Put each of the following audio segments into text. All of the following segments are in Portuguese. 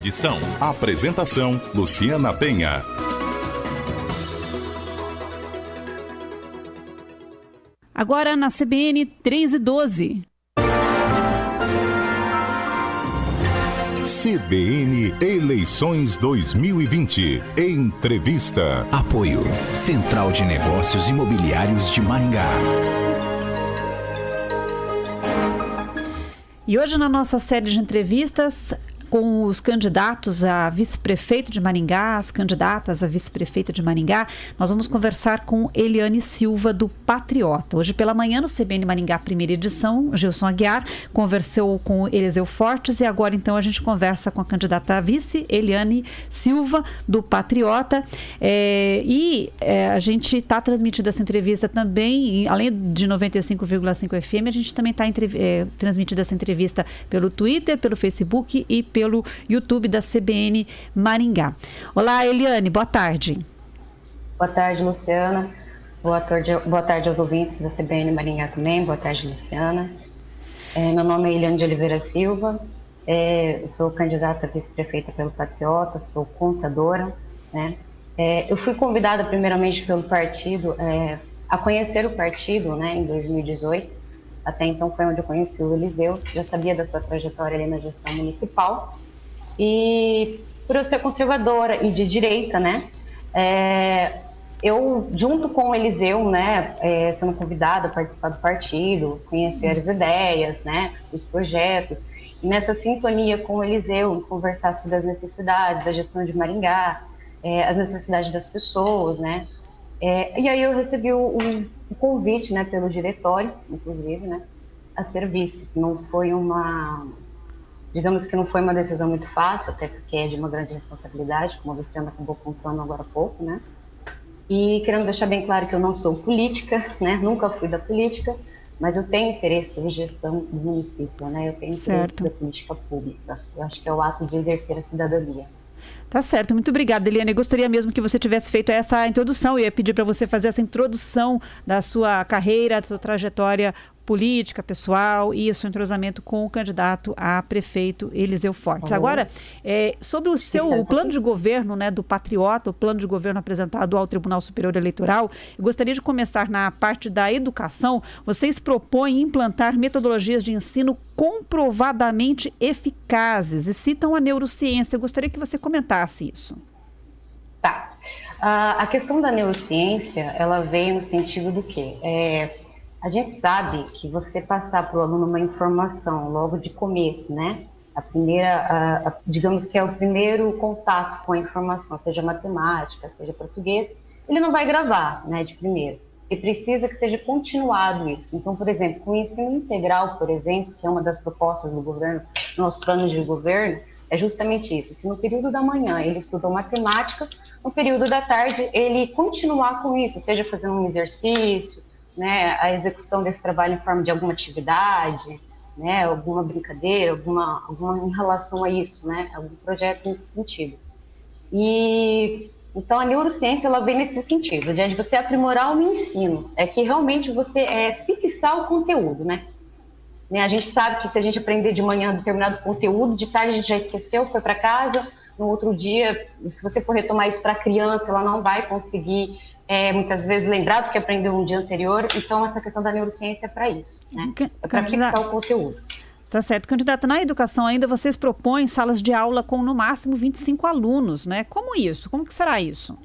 Edição. Apresentação: Luciana Penha. Agora na CBN 3:12. CBN Eleições 2020. Entrevista. Apoio Central de Negócios Imobiliários de Maringá. E hoje na nossa série de entrevistas com os candidatos a vice-prefeito de Maringá, as candidatas a vice-prefeito de Maringá, nós vamos conversar com Eliane Silva, do Patriota. Hoje pela manhã, no CBN Maringá, primeira edição, Gilson Aguiar conversou com Eliseu Fortes e agora então a gente conversa com a candidata a vice, Eliane Silva, do Patriota. A gente está transmitindo essa entrevista também, além de 95,5 FM, a gente também está transmitindo essa entrevista pelo Twitter, pelo Facebook e pelo YouTube da CBN Maringá. Olá, Eliane, boa tarde. Boa tarde, Luciana. Boa tarde aos ouvintes da CBN Maringá também. Boa tarde, Luciana. Meu nome é Eliane de Oliveira Silva. Sou candidata a vice-prefeita pelo Patriota, sou contadora, né? Eu fui convidada primeiramente pelo partido a conhecer o partido, né, em 2018. Até então foi onde eu conheci o Eliseu, já sabia da sua trajetória ali na gestão municipal. E por eu ser conservadora e de direita, né, eu, junto com o Eliseu, né, sendo convidada a participar do partido, conhecer as ideias, né, os projetos, e nessa sintonia com o Eliseu, conversar sobre as necessidades da gestão de Maringá, as necessidades das pessoas, né. E aí eu recebi o convite, né, pelo diretório, inclusive, né, a ser vice. Não foi digamos que não foi uma decisão muito fácil, até porque é de uma grande responsabilidade, como a Luciana acabou contando agora há pouco, né. E querendo deixar bem claro que eu não sou política, né, nunca fui da política, mas eu tenho interesse em gestão do município, né, eu tenho interesse da política pública. Eu acho que é o ato de exercer a cidadania. Tá certo, muito obrigada, Eliane. Eu gostaria mesmo que você tivesse feito essa introdução. Eu ia pedir para você fazer essa introdução da sua carreira, da sua trajetória política, pessoal e o seu entrosamento com o candidato a prefeito Eliseu Fortes. Agora, sobre o plano de governo, né, do Patriota, o plano de governo apresentado ao Tribunal Superior Eleitoral, eu gostaria de começar na parte da educação. Vocês propõem implantar metodologias de ensino comprovadamente eficazes e citam a neurociência. Eu gostaria que você comentasse isso. Tá. A questão da neurociência, ela veio no sentido do quê? A gente sabe que você passar para o aluno uma informação logo de começo, né? Digamos que é o primeiro contato com a informação, seja matemática, seja português, ele não vai gravar, né, de primeiro. Ele precisa que seja continuado isso. Então, por exemplo, com o ensino integral, por exemplo, que é uma das propostas do governo, do nosso plano de governo, é justamente isso. Se no período da manhã ele estudou matemática, no período da tarde ele continuar com isso, seja fazendo um exercício, né, a execução desse trabalho em forma de alguma atividade, né, alguma brincadeira, alguma em relação a isso, né, algum projeto nesse sentido. E então a neurociência ela vem nesse sentido, de você aprimorar o ensino, que realmente você fixar o conteúdo, né? A gente sabe que se a gente aprender de manhã determinado conteúdo, de tarde a gente já esqueceu, foi para casa, no outro dia, se você for retomar isso para a criança, ela não vai conseguir muitas vezes lembrar do que aprendeu no dia anterior. Então essa questão da neurociência é para isso, né? É para fixar o conteúdo. Tá certo. Candidata, na educação ainda vocês propõem salas de aula com no máximo 25 alunos, né? Como isso? Como que será isso?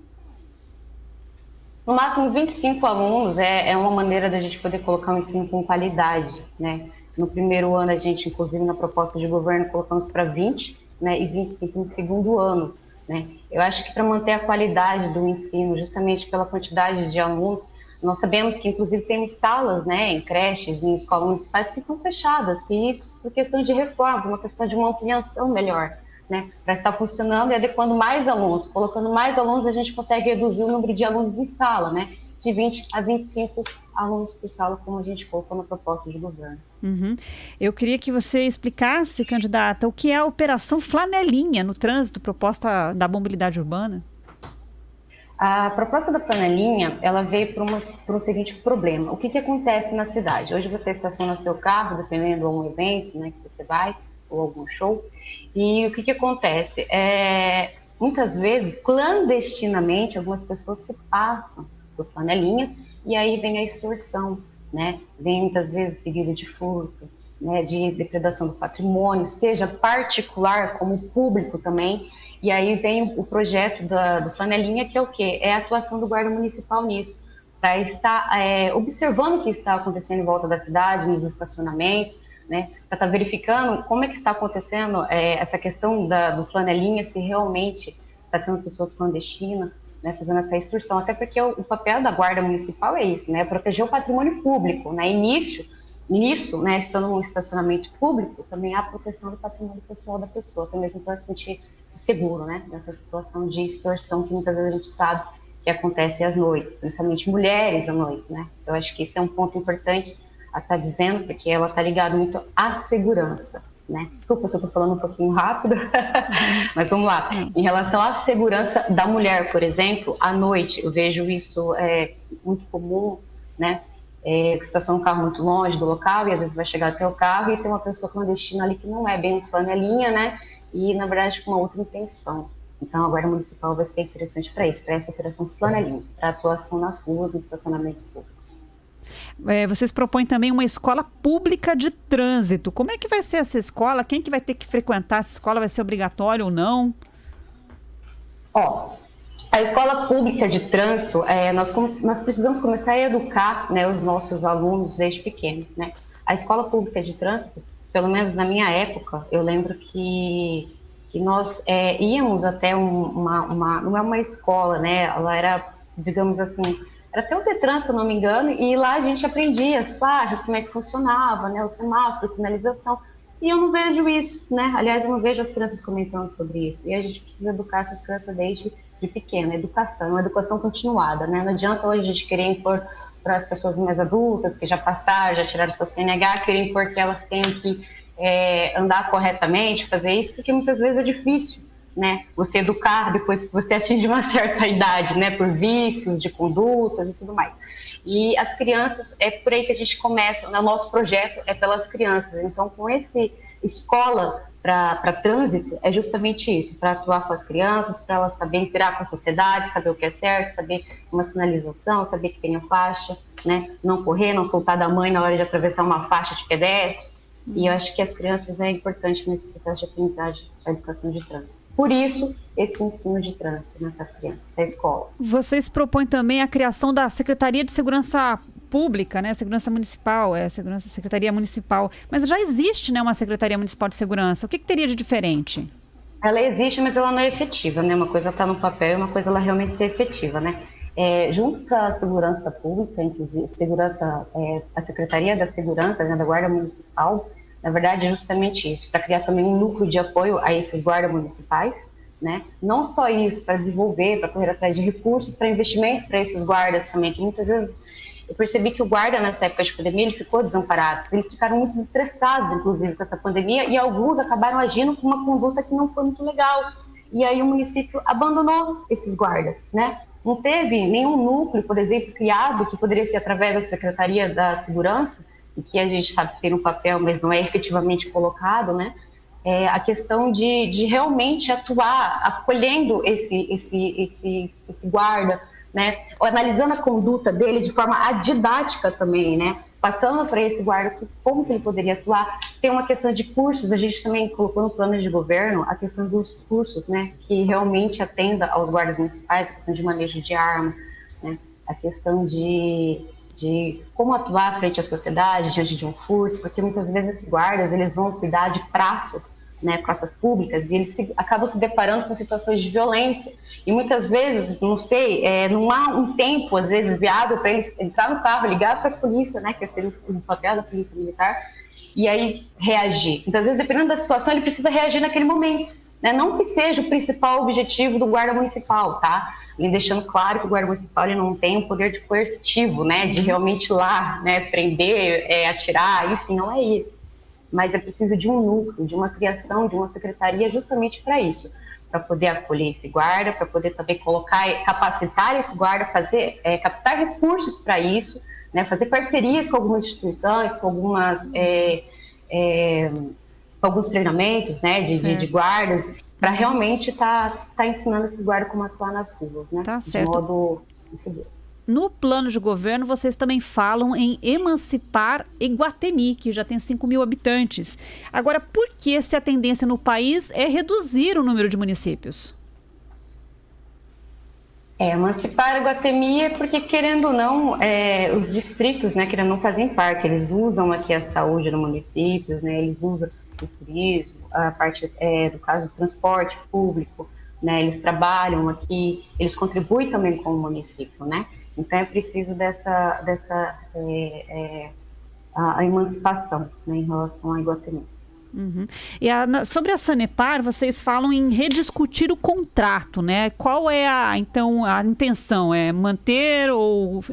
No máximo 25 alunos é uma maneira da gente poder colocar um ensino com qualidade, né? No primeiro ano a gente, inclusive na proposta de governo, colocamos para 20, né, e 25 no segundo ano, né? Eu acho que para manter a qualidade do ensino, justamente pela quantidade de alunos, nós sabemos que inclusive temos salas, né, em creches, em escolas municipais que estão fechadas, que por questão de reforma, uma questão de uma ampliação melhor, né, para estar funcionando e adequando mais alunos. Colocando mais alunos, a gente consegue reduzir o número de alunos em sala, né, de 20 a 25 alunos por sala, como a gente colocou na proposta de governo. Uhum. Eu queria que você explicasse, candidata, o que é a Operação Flanelinha no trânsito, proposta da mobilidade urbana. A proposta da flanelinha, ela veio por um seguinte problema. O que acontece na cidade? Hoje você estaciona seu carro, dependendo de um evento, né, que você vai, ou algum show, E o que acontece? Muitas vezes, clandestinamente, algumas pessoas se passam por flanelinhas e aí vem a extorsão, né? Vem muitas vezes seguido de furto, né? De depredação do patrimônio, seja particular como público também. E aí vem o projeto do Flanelinha, que é o quê? É a atuação do guarda municipal nisso, para estar observando o que está acontecendo em volta da cidade, nos estacionamentos, né, para estar verificando como é que está acontecendo essa questão do flanelinha, se realmente está tendo pessoas clandestinas, né, fazendo essa extorsão, até porque o papel da guarda municipal é isso, né, proteger o patrimônio público, né, e nisso, né, estando num estacionamento público, também há a proteção do patrimônio pessoal da pessoa, até mesmo para se sentir seguro, né, nessa situação de extorsão que muitas vezes a gente sabe que acontece às noites, principalmente mulheres à noite, né, eu acho que isso é um ponto importante a estar dizendo, porque ela está ligada muito à segurança, né? Desculpa se eu estou falando um pouquinho rápido, mas vamos lá. Em relação à segurança da mulher, por exemplo, à noite, eu vejo isso muito comum, né? Que estaciona um carro muito longe do local e às vezes vai chegar até o carro e tem uma pessoa clandestina ali que não é bem um flanelinha, né? E, na verdade, com uma outra intenção. Então, a Guarda Municipal vai ser interessante para isso, para essa operação flanelinha, para atuação nas ruas e estacionamentos públicos. Vocês propõem também uma escola pública de trânsito. Como é que vai ser essa escola? Quem que vai ter que frequentar essa escola? Vai ser obrigatório ou não? A escola pública de trânsito, nós precisamos começar a educar, né, os nossos alunos desde pequenos, né? A escola pública de trânsito, pelo menos na minha época, eu lembro que nós íamos até não é uma escola, né? Ela era, digamos assim, era até o Detran, se eu não me engano, e lá a gente aprendia as faixas, como é que funcionava, né, o semáforo, sinalização, e eu não vejo isso, né, aliás, eu não vejo as crianças comentando sobre isso, e a gente precisa educar essas crianças desde pequena, educação, uma educação continuada, né, não adianta hoje a gente querer impor para as pessoas mais adultas, que já passaram, já tiraram sua CNH, querer impor que elas tenham que andar corretamente, fazer isso, porque muitas vezes é difícil, né, você educar depois que você atinge uma certa idade, né, por vícios de condutas e tudo mais. E as crianças, é por aí que a gente começa, o nosso projeto é pelas crianças, então com esse escola para trânsito é justamente isso, para atuar com as crianças, para elas saberem interagir com a sociedade, saber o que é certo, saber uma sinalização, saber que tem a faixa, né, não correr, não soltar da mãe na hora de atravessar uma faixa de pedestre, e eu acho que as crianças é importante nesse processo de aprendizagem da educação de trânsito. Por isso, esse ensino de trânsito, né, para as crianças, a escola. Vocês propõem também a criação da Secretaria de Segurança Pública, né, Segurança Municipal, Secretaria Municipal, mas já existe, né, uma Secretaria Municipal de Segurança. O que teria de diferente? Ela existe, mas ela não é efetiva, né, uma coisa está no papel e uma coisa ela realmente ser efetiva, né. Junto com a Segurança Pública, inclusive a Secretaria da Segurança, né, da Guarda Municipal, na verdade é justamente isso, para criar também um núcleo de apoio a esses guardas municipais, né? Não só isso, para desenvolver, para correr atrás de recursos, para investimento para esses guardas também, que muitas vezes eu percebi que o guarda nessa época de pandemia, ele ficou desamparado, eles ficaram muito estressados, inclusive, com essa pandemia, e alguns acabaram agindo com uma conduta que não foi muito legal, e aí o município abandonou esses guardas, né? Não teve nenhum núcleo, por exemplo, criado, que poderia ser através da Secretaria da Segurança, e que a gente sabe que tem no papel, mas não é efetivamente colocado, né? A questão de realmente atuar acolhendo esse guarda, né? Ou analisando a conduta dele de forma didática também, né? Passando para esse guarda como que ele poderia atuar. Tem uma questão de cursos, a gente também colocou no plano de governo a questão dos cursos, né? Que realmente atenda aos guardas municipais, a questão de manejo de arma, né? A questão de como atuar frente à sociedade, diante de um furto, porque muitas vezes esses guardas, eles vão cuidar de praças, né, praças públicas, e eles acabam se deparando com situações de violência, e muitas vezes, não sei, não há um tempo, às vezes, viável para eles entrar no carro, ligar para a polícia, né, que seria o papel da polícia militar, e aí reagir. Então, às vezes, dependendo da situação, ele precisa reagir naquele momento, né, não que seja o principal objetivo do guarda municipal, tá? E deixando claro que o guarda municipal ele não tem o poder de coercitivo, né, de realmente ir lá, né, prender, atirar, enfim, não é isso. Mas é preciso de um núcleo, de uma criação, de uma secretaria justamente para isso, para poder acolher esse guarda, para poder também capacitar esse guarda, captar recursos para isso, né, fazer parcerias com algumas instituições, com algumas alguns treinamentos, né, de guardas, para realmente tá ensinando esses guardas como atuar nas ruas, né? Tá certo. De modo seguro. No plano de governo, vocês também falam em emancipar Iguatemi, que já tem 5 mil habitantes. Agora, por que se a tendência no país é reduzir o número de municípios? Emancipar Iguatemi é porque, querendo ou não, os distritos, né, querendo ou não, fazem parte, eles usam aqui a saúde no município, né, eles usam o turismo, a parte, no caso do transporte público, né, eles trabalham aqui, eles contribuem também com o município, né, então é preciso a emancipação, né, em relação a Iguatemi. Uhum. E sobre a Sanepar, vocês falam em rediscutir o contrato, né? Qual é a intenção? É manter ou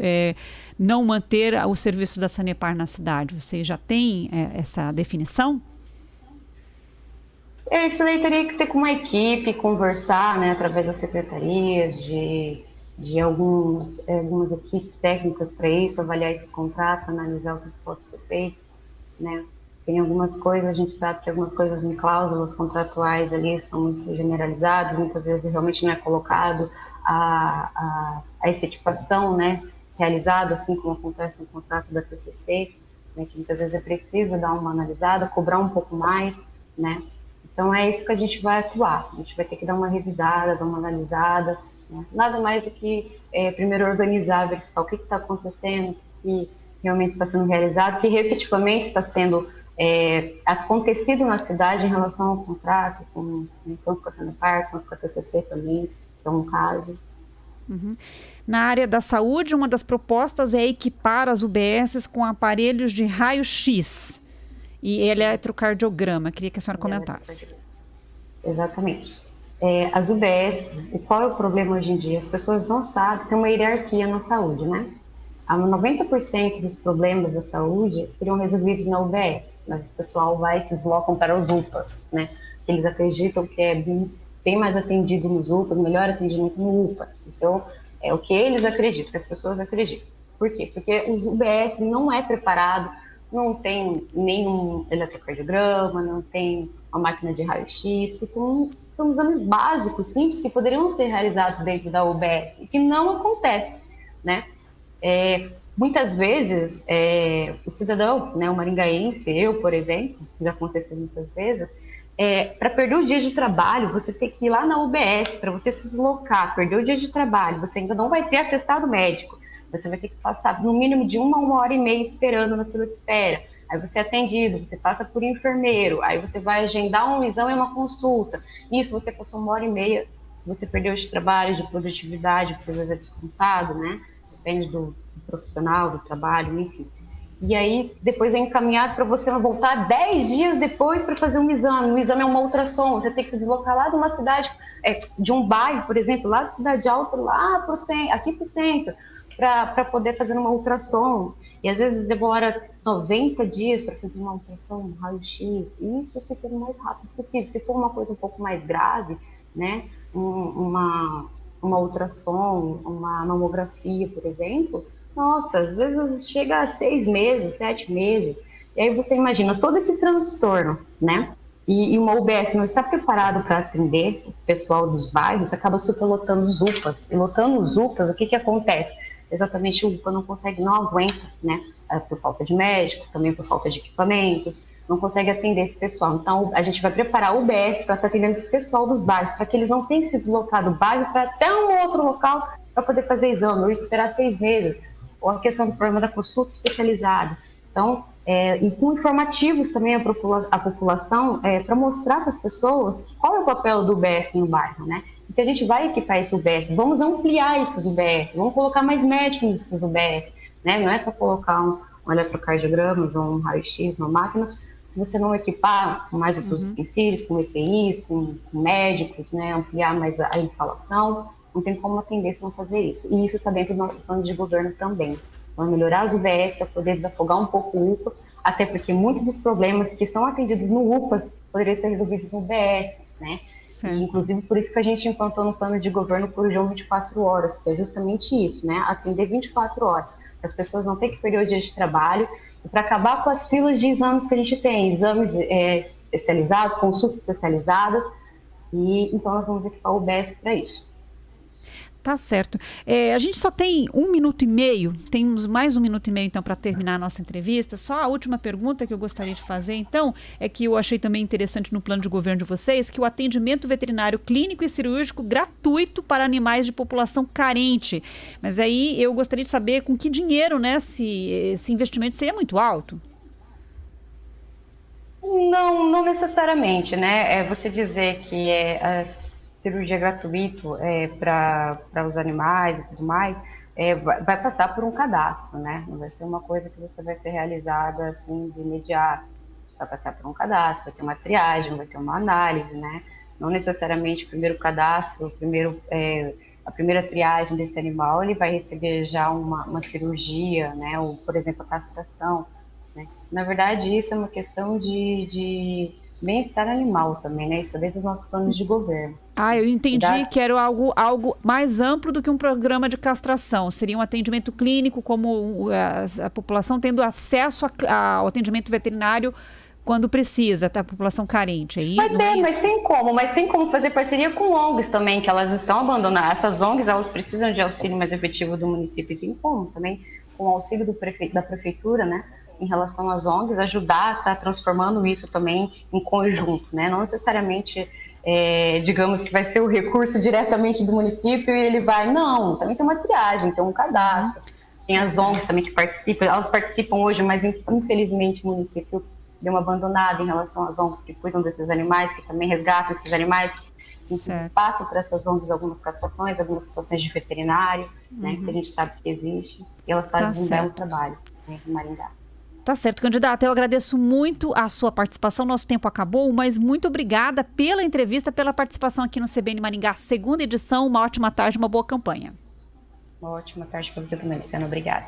não manter o serviço da Sanepar na cidade? Vocês já têm essa definição? Isso daí teria que ter com uma equipe, conversar, né, através das secretarias, de algumas equipes técnicas para isso, avaliar esse contrato, analisar o que pode ser feito, né? Tem algumas coisas, a gente sabe que algumas coisas em cláusulas contratuais ali são muito generalizadas, muitas vezes realmente não é colocado a efetivação, né, realizada, assim como acontece no contrato da TCC, né, que muitas vezes é preciso dar uma analisada, cobrar um pouco mais, né. Então é isso que a gente vai atuar, a gente vai ter que dar uma revisada, dar uma analisada, né? Nada mais do que primeiro organizar, verificar o que está acontecendo, o que realmente está sendo realizado, o que efetivamente está sendo acontecido na cidade em relação ao contrato, tanto com a Sanepar, quanto com a TCC também, que é um caso. Uhum. Na área da saúde, uma das propostas é equipar as UBSs com aparelhos de raio-x e eletrocardiograma. Queria que a senhora comentasse. Exatamente. As UBS, qual é o problema hoje em dia? As pessoas não sabem, tem uma hierarquia na saúde, né? 90% dos problemas da saúde seriam resolvidos na UBS, mas o pessoal se deslocam para os UPAs, né? Eles acreditam que é bem mais atendido nos UPAs, melhor atendimento no UPA. Isso é o que eles acreditam, que as pessoas acreditam. Por quê? Porque os UBS não é preparado, não tem nenhum eletrocardiograma, não tem uma máquina de raio-x, que são exames básicos, simples, que poderiam ser realizados dentro da UBS, e que não acontece, né? Muitas vezes, o cidadão, né, o maringaense, eu, por exemplo, já aconteceu muitas vezes, para perder o dia de trabalho, você tem que ir lá na UBS, para você se deslocar, perder o dia de trabalho, você ainda não vai ter atestado médico, você vai ter que passar no mínimo de 1 hora e meia esperando na fila de espera, aí você é atendido, você passa por enfermeiro, aí você vai agendar um exame e uma consulta, isso você passou 1 hora e meia, você perdeu de trabalho, de produtividade, porque às vezes é descontado, né? Depende do profissional, do trabalho, enfim. E aí, depois é encaminhado para você voltar 10 dias depois para fazer um exame. O exame é uma ultrassom, você tem que se deslocar lá de uma cidade, de um bairro, por exemplo, lá de Cidade Alta, lá pro centro, aqui para o centro, para poder fazer uma ultrassom. E às vezes demora 90 dias para fazer uma ultrassom, um raio-x. Isso se for o mais rápido possível. Se for uma coisa um pouco mais grave, né, uma ultrassom, uma mamografia, por exemplo, nossa, às vezes chega a 6 meses, 7 meses. E aí você imagina todo esse transtorno, né? E uma UBS não está preparado para atender o pessoal dos bairros, acaba superlotando os UPAs. E lotando os UPAs, o que acontece? Exatamente, o UPA não aguenta, né? Por falta de médico, também por falta de equipamentos, não consegue atender esse pessoal. Então, a gente vai preparar a UBS para estar atendendo esse pessoal dos bairros, para que eles não tenham que se deslocar do bairro para até um outro local para poder fazer exame, ou esperar 6 meses, ou a questão do problema da consulta especializada. Então, e com informativos também a população, para mostrar para as pessoas qual é o papel do UBS no bairro, né? Porque a gente vai equipar esse UBS, vamos ampliar esses UBS, vamos colocar mais médicos nesses UBS, né? Não é só colocar um eletrocardiograma ou um raio-x, uma máquina, se você não equipar com mais outros utensílios, com EPIs, com médicos, né? Ampliar mais a instalação, não tem como atender se não fazer isso. E isso está dentro do nosso plano de governo também. Então, melhorar as UBS para poder desafogar um pouco o UPA, até porque muitos dos problemas que são atendidos no UPAs poderiam ser resolvidos no UBS, né? E, inclusive, por isso que a gente implantou no plano de governo o Corujão 24 horas, que é justamente isso, né? Atender 24 horas. As pessoas não têm que perder o dia de trabalho para acabar com as filas de exames que a gente tem, exames especializados, consultas especializadas, e então nós vamos equipar o UBS para isso. Tá certo. A gente só tem 1 minuto e meio, temos mais 1 minuto e meio então para terminar a nossa entrevista. Só a última pergunta que eu gostaria de fazer então é que eu achei também interessante no plano de governo de vocês, que o atendimento veterinário clínico e cirúrgico gratuito para animais de população carente. Mas aí eu gostaria de saber com que dinheiro, né, se esse investimento seria muito alto. Não necessariamente, né? Você dizer que cirurgia gratuito para os animais e tudo mais, vai passar por um cadastro, né? Não vai ser uma coisa que você vai ser realizada assim de imediato. Vai passar por um cadastro, vai ter uma triagem, vai ter uma análise, né? Não necessariamente o primeiro cadastro, a primeira triagem desse animal, ele vai receber já uma cirurgia, né? Ou, por exemplo, a castração, né? Na verdade, isso é uma questão de bem-estar animal também, né? Isso é dentro dos nossos planos de governo. Eu entendi que era algo mais amplo do que um programa de castração. Seria um atendimento clínico, como a população tendo acesso ao atendimento veterinário quando precisa, tá? A população carente. Aí, mas tem como fazer parceria com ONGs também, que elas estão abandonadas. Essas ONGs, elas precisam de auxílio mais efetivo do município. E tem como também, com o auxílio da prefeitura, né? Em relação às ONGs, ajudar a estar transformando isso também em conjunto, né? Não necessariamente, digamos que vai ser o recurso diretamente do município e ele vai... Não, também tem uma triagem, tem um cadastro, tem as ONGs também que participam, elas participam hoje, mas infelizmente o município deu uma abandonada em relação às ONGs que cuidam desses animais, que também resgatam esses animais, que passam por essas ONGs algumas castrações, algumas situações de veterinário, né? Que a gente sabe que existe, e elas fazem um belo trabalho, né, em Maringá. Tá certo, candidata. Eu agradeço muito a sua participação. Nosso tempo acabou, mas muito obrigada pela entrevista, pela participação aqui no CBN Maringá, 2ª edição. Uma ótima tarde, uma boa campanha. Uma ótima tarde para você também, Luciana. Obrigada.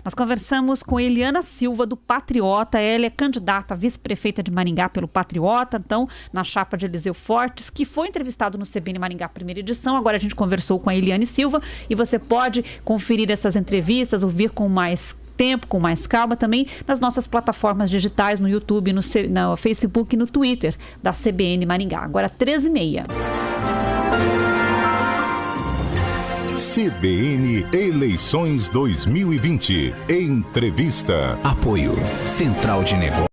Nós conversamos com Eliana Silva, do Patriota. Ela é candidata a vice-prefeita de Maringá pelo Patriota, então, na chapa de Eliseu Fortes, que foi entrevistado no CBN Maringá, 1ª edição. Agora a gente conversou com a Eliane Silva e você pode conferir essas entrevistas, ouvir com mais tempo, com mais calma, também nas nossas plataformas digitais, no YouTube, no Facebook e no Twitter da CBN Maringá. Agora 13h30. CBN Eleições 2020. Entrevista. Apoio Central de Negócios.